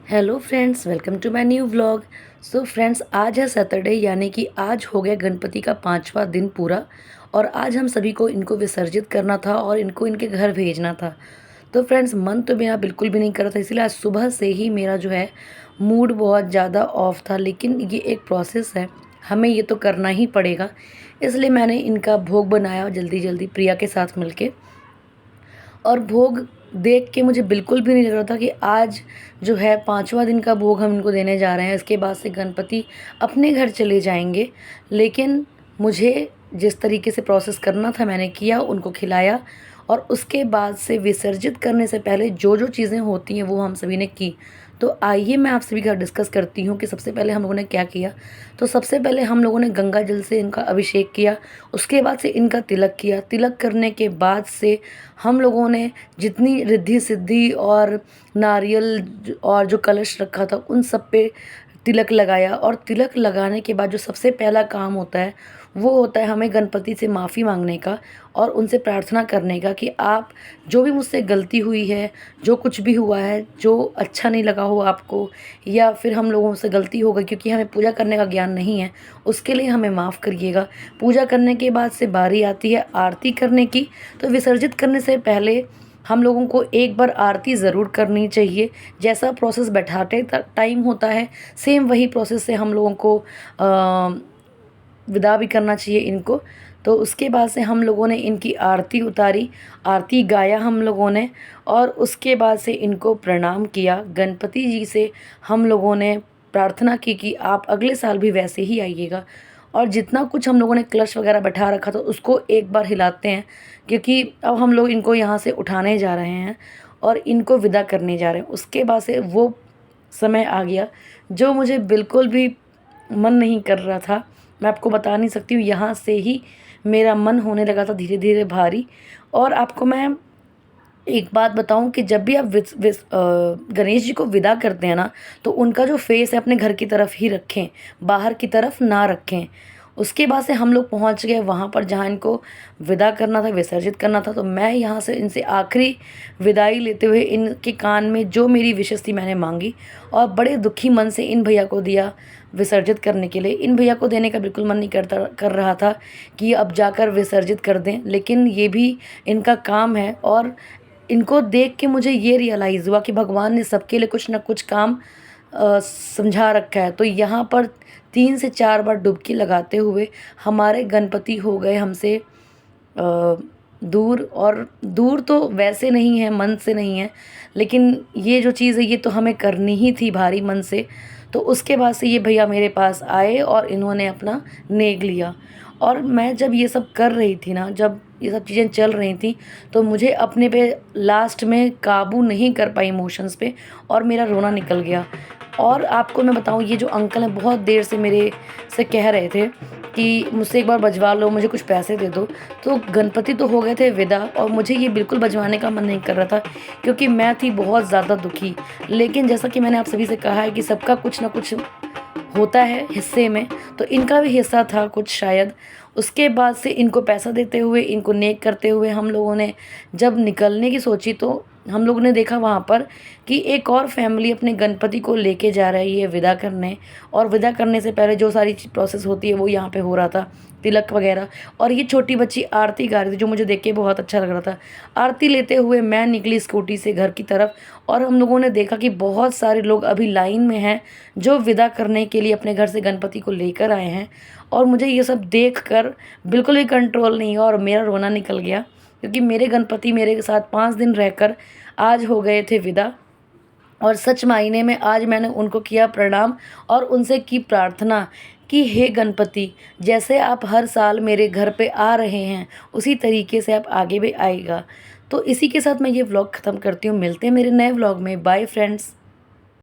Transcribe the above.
Hello friends, welcome to my new vlog. So friends, आज है Saturday, यानी कि आज हो गया गणपति का 5वां दिन पूरा। और आज हम सभी को इनको विसर्जित करना था और इनको इनके घर भेजना था। तो फ्रेंड्स, मन तो मेरा बिल्कुल भी नहीं कर रहा था, इसीलिए आज सुबह से ही मेरा जो है मूड बहुत ज़्यादा ऑफ था। लेकिन ये एक प्रोसेस है, हमें ये तो करना ही पड़ेगा। इसलिए मैंने इनका भोग बनाया जल्दी जल्दी प्रिया के साथ मिलके। और भोग देख के मुझे बिल्कुल भी नहीं लग रहा था कि आज जो है 5वां दिन का भोग हम इनको देने जा रहे हैं। इसके बाद से गणपति अपने घर चले जाएंगे। लेकिन मुझे जिस तरीके से प्रोसेस करना था मैंने किया, उनको खिलाया। और उसके बाद से विसर्जित करने से पहले जो जो चीज़ें होती हैं वो हम सभी ने की। तो आइए मैं आप सभी का डिस्कस करती हूँ कि सबसे पहले हम लोगों ने क्या किया। तो सबसे पहले हम लोगों ने गंगा जल से इनका अभिषेक किया। उसके बाद से इनका तिलक किया। तिलक करने के बाद से हम लोगों ने जितनी रिद्धि सिद्धि और नारियल और जो कलश रखा था उन सब पे तिलक लगाया। और तिलक लगाने के बाद जो सबसे पहला काम होता है वो होता है हमें गणपति से माफ़ी मांगने का और उनसे प्रार्थना करने का कि आप जो भी मुझसे गलती हुई है, जो कुछ भी हुआ है, जो अच्छा नहीं लगा हो आपको, या फिर हम लोगों से गलती हो गई क्योंकि हमें पूजा करने का ज्ञान नहीं है, उसके लिए हमें माफ़ करिएगा। पूजा करने के बाद से बारी आती है आरती करने की। तो विसर्जित करने से पहले हम लोगों को एक बार आरती ज़रूर करनी चाहिए। जैसा प्रोसेस बैठाते टाइम होता है, सेम वही प्रोसेस से हम लोगों को विदा भी करना चाहिए इनको। तो उसके बाद से हम लोगों ने इनकी आरती उतारी, आरती गाया हम लोगों ने। और उसके बाद से इनको प्रणाम किया। गणपति जी से हम लोगों ने प्रार्थना की कि आप अगले साल भी वैसे ही आइएगा। और जितना कुछ हम लोगों ने कलश वगैरह बैठा रखा था उसको एक बार हिलाते हैं, क्योंकि अब हम लोग इनको यहाँ से उठाने जा रहे हैं और इनको विदा करने जा रहे हैं। उसके बाद से वो समय आ गया जो मुझे बिल्कुल भी मन नहीं कर रहा था। मैं आपको बता नहीं सकती हूँ, यहाँ से ही मेरा मन होने लगा था धीरे धीरे भारी। और आपको मैं एक बात बताऊं कि जब भी आप गणेश जी को विदा करते हैं ना, तो उनका जो फेस है अपने घर की तरफ ही रखें, बाहर की तरफ ना रखें। उसके बाद से हम लोग पहुंच गए वहाँ पर जहाँ इनको विदा करना था, विसर्जित करना था। तो मैं यहाँ से इनसे आखिरी विदाई लेते हुए इनके कान में जो मेरी विशेष थी मैंने मांगी और बड़े दुखी मन से इन भैया को दिया विसर्जित करने के लिए। इन भैया को देने का बिल्कुल मन नहीं कर रहा था कि अब जाकर विसर्जित कर दें, लेकिन ये भी इनका काम है। और इनको देख के मुझे ये रियलाइज़ हुआ कि भगवान ने सबके लिए कुछ ना कुछ काम समझा रखा है। तो यहाँ पर 3 से 4 बार डुबकी लगाते हुए हमारे गणपति हो गए हमसे दूर। और दूर तो वैसे नहीं है, मन से नहीं है, लेकिन ये जो चीज़ है ये तो हमें करनी ही थी भारी मन से। तो उसके बाद से ये भैया मेरे पास आए और इन्होंने अपना नेग लिया। और मैं जब ये सब कर रही थी ना, जब ये सब चीज़ें चल रही थी, तो मुझे अपने पे लास्ट में काबू नहीं कर पाई इमोशंस पे और मेरा रोना निकल गया। और आपको मैं बताऊँ, ये जो अंकल हैं बहुत देर से मेरे से कह रहे थे कि मुझसे एक बार बजवा लो, मुझे कुछ पैसे दे दो। तो गणपति तो हो गए थे विदा और मुझे ये बिल्कुल बजवाने का मन नहीं कर रहा था, क्योंकि मैं थी बहुत ज़्यादा दुखी। लेकिन जैसा कि मैंने आप सभी से कहा है कि सबका कुछ ना कुछ होता है हिस्से में, तो इनका भी हिस्सा था कुछ शायद। उसके बाद से इनको पैसा देते हुए, इनको नेक करते हुए हम लोगों ने जब निकलने की सोची, तो हम लोगों ने देखा वहाँ पर कि एक और फैमिली अपने गणपति को लेके जा रही है विदा करने। और विदा करने से पहले जो सारी प्रोसेस होती है वो यहाँ पे हो रहा था, तिलक वगैरह। और ये छोटी बच्ची आरती गा रही थी, जो मुझे देख के बहुत अच्छा लग रहा था। आरती लेते हुए मैं निकली स्कूटी से घर की तरफ, और हम लोगों ने देखा कि बहुत सारे लोग अभी लाइन में हैं जो विदा करने के लिए अपने घर से गणपति को लेकर आए हैं। और मुझे ये सब देख कर बिल्कुल भी कंट्रोल नहीं हुआ और मेरा रोना निकल गया, क्योंकि मेरे गणपति मेरे साथ 5 दिन रहकर आज हो गए थे विदा। और सच मायने में आज मैंने उनको किया प्रणाम और उनसे की प्रार्थना कि हे गणपति, जैसे आप हर साल मेरे घर पे आ रहे हैं उसी तरीके से आप आगे भी आएगा। तो इसी के साथ मैं ये व्लॉग ख़त्म करती हूँ। मिलते हैं मेरे नए व्लॉग में। Bye friends.